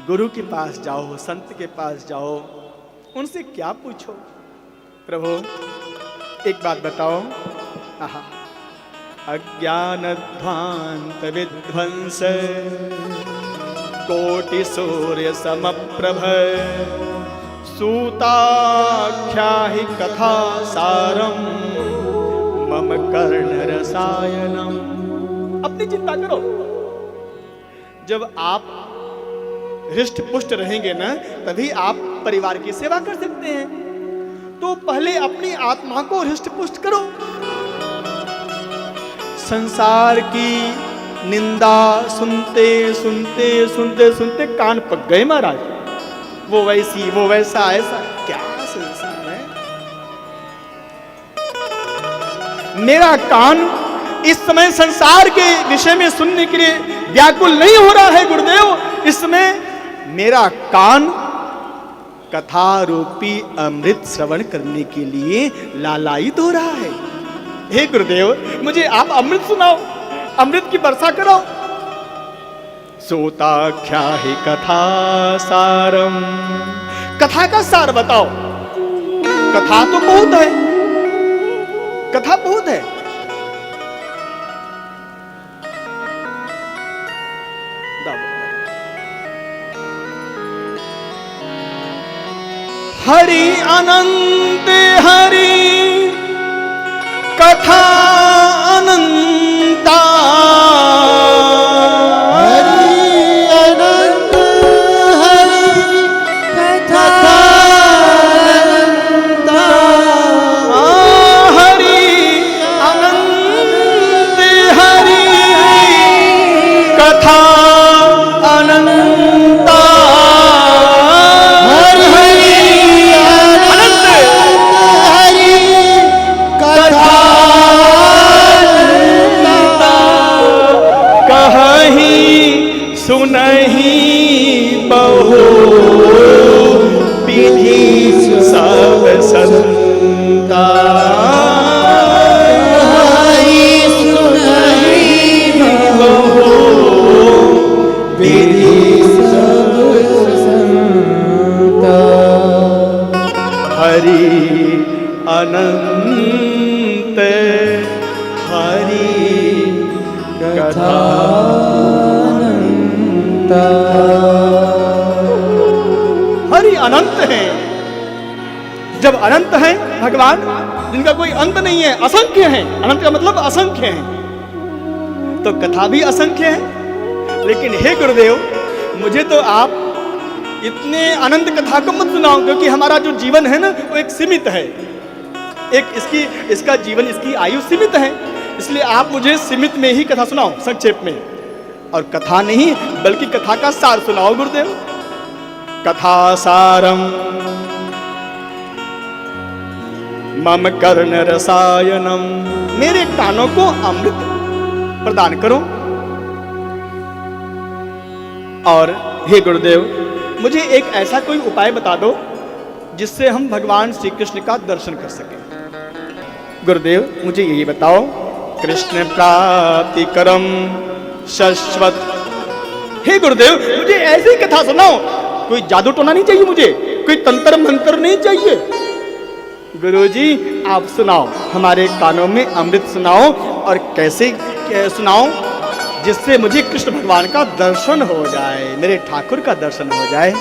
गुरु के पास जाओ, संत के पास जाओ, उनसे क्या पूछो? प्रभु एक बात बताओ, अज्ञान ध्वांत विध्वंस कोटि सूर्य समप्रभ सूताख्या ही कथा सारम मम कर्ण रसायनम। अपनी चिंता करो। जब आप हृष्ट पुष्ट रहेंगे ना, तभी आप परिवार की सेवा कर सकते हैं। तो पहले अपनी आत्मा को हृष्ट पुष्ट करो। संसार की निंदा सुनते सुनते सुनते सुनते कान पक गए महाराज। वो वैसी, वो वैसा, ऐसा क्या संसार है। मेरा कान इस समय संसार के विषय में सुनने के लिए व्याकुल नहीं हो रहा है गुरुदेव। इस समय मेरा कान कथा रूपी अमृत श्रवण करने के लिए लालायित हो रहा है। हे गुरुदेव, मुझे आप अमृत सुनाओ, अमृत की वर्षा कराओ। सूताख्या ही कथा सारम। कथा का सार बताओ। कथा तो बहुत है, कथा बहुत है। हरि अनंत हरि कथा अनंता। हरि अनंत हरि कथा अनंता। हरि अनंत हरि कथा अनंता। सुनहि बहु विधि सब संता। सुनहि बहु विधि सब संता। हरि अनंत हरि कथा। हरि अनंत है। जब अनंत है भगवान, जिनका कोई अंत नहीं है, असंख्य है। अनंत का मतलब असंख्य है, तो कथा भी असंख्य है। लेकिन हे गुरुदेव, मुझे तो आप इतने अनंत कथा को मत सुनाओ, क्योंकि हमारा जो जीवन है ना, वो एक सीमित है। एक इसका जीवन, इसकी आयु सीमित है। इसलिए आप मुझे सीमित में ही कथा सुनाओ, संक्षेप में। और कथा नहीं, बल्कि कथा का सार सुनाओ गुरुदेव। कथा सारम मम कर्ण रसायनम। मेरे कानों को अमृत प्रदान करो। और हे गुरुदेव, मुझे एक ऐसा कोई उपाय बता दो जिससे हम भगवान श्री कृष्ण का दर्शन कर सकें। गुरुदेव, मुझे यही बताओ। कृष्ण प्राप्ति करम शाश्वत। हे गुरुदेव, मुझे ऐसी कथा सुनाओ। कोई जादू टोना नहीं चाहिए मुझे, कोई तंत्र मंत्र नहीं चाहिए। गुरुजी, आप सुनाओ, हमारे कानों में अमृत सुनाओ। और कैसे सुनाओ? जिससे मुझे कृष्ण भगवान का दर्शन हो जाए, मेरे ठाकुर का दर्शन हो जाए।